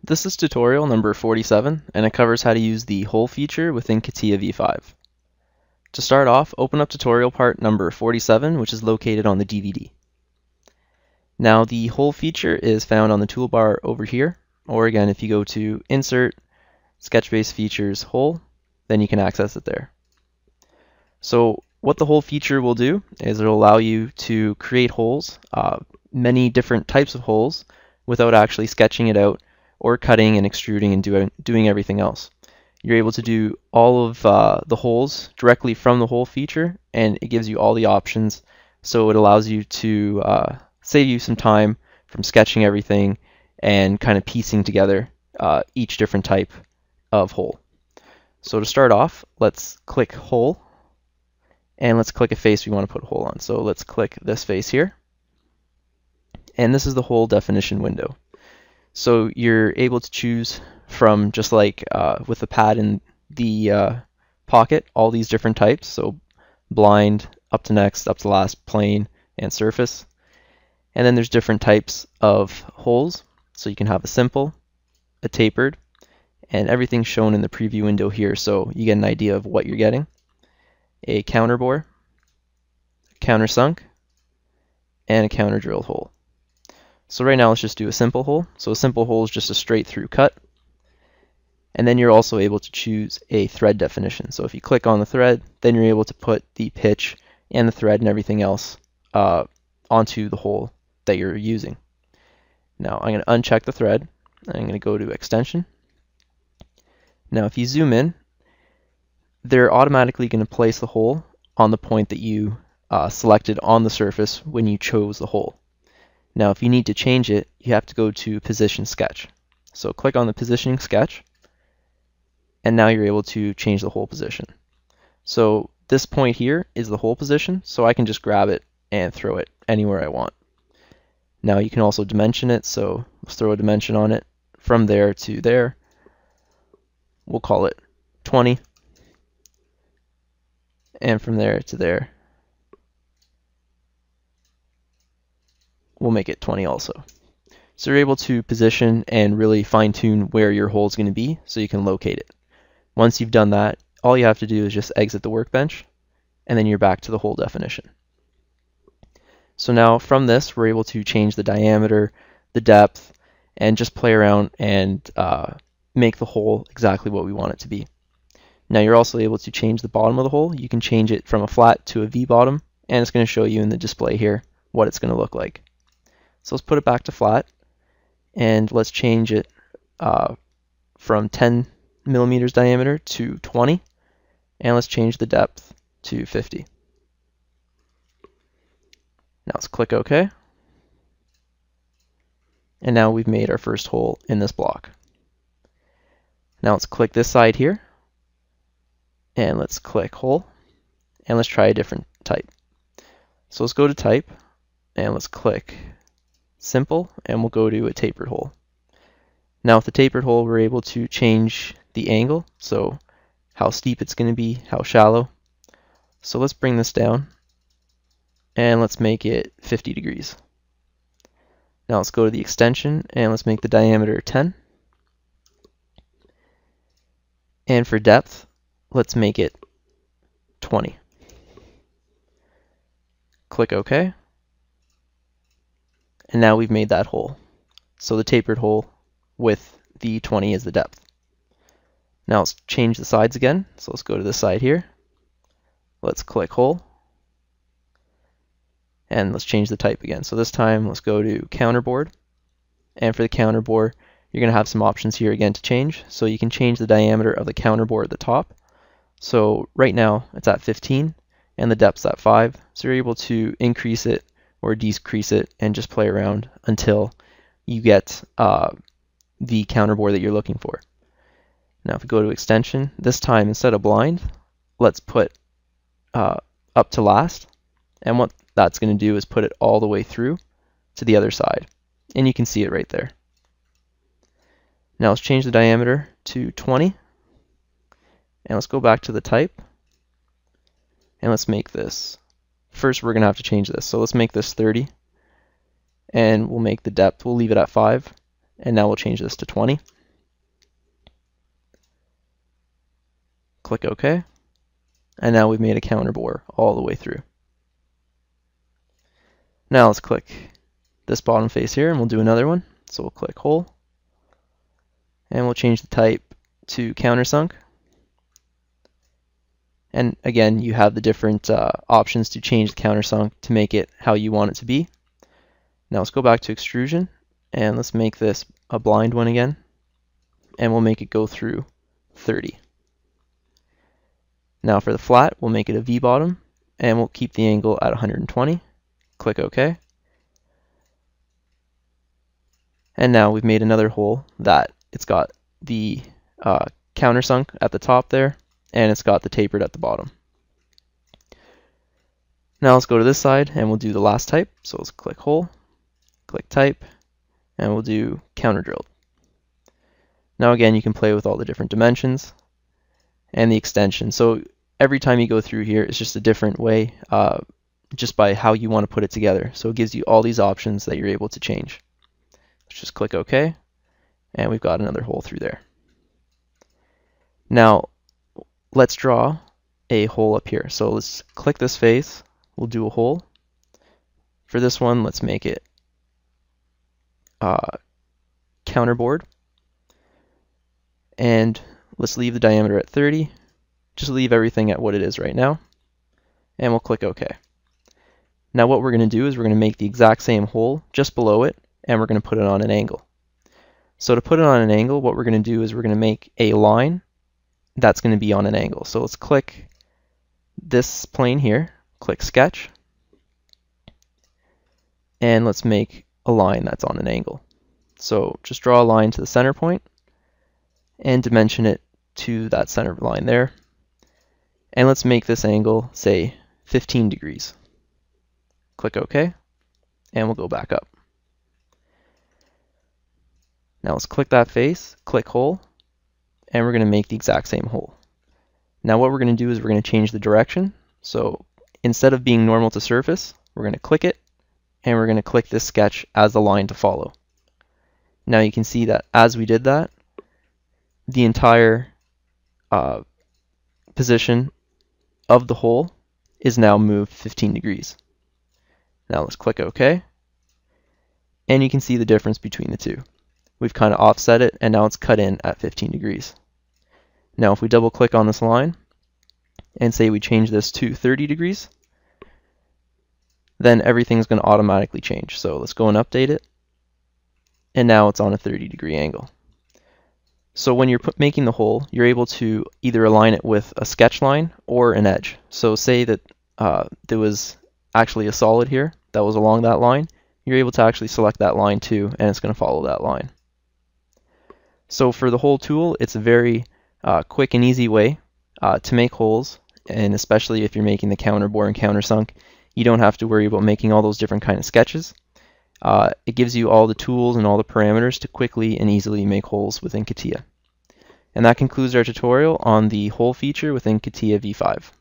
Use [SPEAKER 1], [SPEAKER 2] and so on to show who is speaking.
[SPEAKER 1] This is tutorial number 47, and it covers how to use the hole feature within Catia v5. To start off, open up tutorial part number 47, which is located on the DVD. Now the hole feature is found on the toolbar over here, or again, if you go to Insert, Sketch-Based Features, Hole, then you can access it there. So what the hole feature will do is it will allow you to create holes, many different types of holes, without actually sketching it out or cutting and extruding and doing everything else. You're able to do all of the holes directly from the hole feature, and it gives you all the options, so it allows you to save you some time from sketching everything and kind of piecing together each different type of hole. So to start off, let's click hole, and let's click a face we want to put a hole on. So let's click this face here, and this is the hole definition window. So you're able to choose from, just like with the pad in the pocket, all these different types. So blind, up to next, up to last, plane, and surface. And then there's different types of holes. So you can have a simple, a tapered, and everything's shown in the preview window here, so you get an idea of what you're getting. A counterbore, countersunk, and a counter drilled hole. So right now let's just do a simple hole. So a simple hole is just a straight through cut. And then you're also able to choose a thread definition. So if you click on the thread, then you're able to put the pitch and the thread and everything else onto the hole that you're using. Now I'm going to uncheck the thread. I'm going to go to extension. Now if you zoom in, they're automatically going to place the hole on the point that you selected on the surface when you chose the hole. Now if you need to change it, you have to go to position sketch. So click on the positioning sketch, and now you're able to change the hole position. So this point here is the hole position, so I can just grab it and throw it anywhere I want. Now you can also dimension it, so let's throw a dimension on it from there to there. We'll call it 20, and from there to there we'll make it 20 also. So you're able to position and really fine-tune where your hole is going to be so you can locate it. Once you've done that, all you have to do is just exit the workbench, and then you're back to the hole definition. So now from this, we're able to change the diameter, the depth, and just play around and make the hole exactly what we want it to be. Now you're also able to change the bottom of the hole. You can change it from a flat to a V bottom, and it's going to show you in the display here what it's going to look like. So let's put it back to flat, and let's change it from 10 millimeters diameter to 20, and let's change the depth to 50. Now let's click OK, and now we've made our first hole in this block. Now let's click this side here, and let's click hole, and let's try a different type. So let's go to type, and let's click simple, and we'll go to a tapered hole. Now with the tapered hole, we're able to change the angle, so how steep it's going to be, how shallow. So let's bring this down, and let's make it 50 degrees. Now let's go to the extension, and let's make the diameter 10. And for depth, let's make it 20. Click OK. And now we've made that hole. So the tapered hole with the 20 is the depth. Now let's change the sides again. So let's go to this side here. Let's click hole. And let's change the type again. So this time let's go to counterboard. And for the counterbore, you're going to have some options here again to change. So you can change the diameter of the counterbore at the top. So right now it's at 15 and the depth's at 5. So you're able to increase it or decrease it and just play around until you get the counterbore that you're looking for. Now if we go to extension, this time instead of blind, let's put up to last, and what that's going to do is put it all the way through to the other side, and you can see it right there. Now let's change the diameter to 20, and let's go back to the type, and let's make this, first we're going to have to change this, so let's make this 30, and we'll make the depth, we'll leave it at 5, and now we'll change this to 20. click OK. And now we've made a counter bore all the way through. Now let's click this bottom face here and we'll do another one. So we'll click hole and we'll change the type to countersunk. And again, you have the different options to change the countersunk to make it how you want it to be. Now let's go back to extrusion and let's make this a blind one again. And we'll make it go through 30. Now for the flat, we'll make it a V bottom and we'll keep the angle at 120. Click OK. And now we've made another hole that it's got the countersunk at the top there and it's got the tapered at the bottom. Now let's go to this side and we'll do the last type. So let's click hole, click type, and we'll do counter drilled. Now again, you can play with all the different dimensions and the extension. So every time you go through here, it's just a different way, just by how you want to put it together. So it gives you all these options that you're able to change. Let's just click OK, and we've got another hole through there. Now let's draw a hole up here. So let's click this face, we'll do a hole. For this one, let's make it counterboard. And let's leave the diameter at 30. Just leave everything at what it is right now. And we'll click OK. Now what we're going to do is we're going to make the exact same hole just below it, and we're going to put it on an angle. So to put it on an angle, what we're going to do is we're going to make a line that's going to be on an angle. So let's click this plane here, click sketch, and let's make a line that's on an angle. So just draw a line to the center point and dimension it to that center line there. And let's make this angle, say, 15 degrees. Click OK, and we'll go back up. Now let's click that face, click hole, and we're going to make the exact same hole. Now what we're going to do is we're going to change the direction. So instead of being normal to surface, we're going to click it, and we're going to click this sketch as the line to follow. Now you can see that as we did that, the entire position of the hole is now moved 15 degrees. Now let's click OK, and you can see the difference between the two. We've kind of offset it, and now it's cut in at 15 degrees. Now if we double click on this line and say we change this to 30 degrees, then everything's going to automatically change. So let's go and update it, and now it's on a 30-degree angle. So when you're making the hole, you're able to either align it with a sketch line or an edge. So say that there was actually a solid here that was along that line, you're able to actually select that line too, and it's going to follow that line. So for the hole tool, it's a very quick and easy way to make holes, and especially if you're making the counter bore and countersunk, you don't have to worry about making all those different kind of sketches. It gives you all the tools and all the parameters to quickly and easily make holes within Catia. And that concludes our tutorial on the hole feature within Catia v5.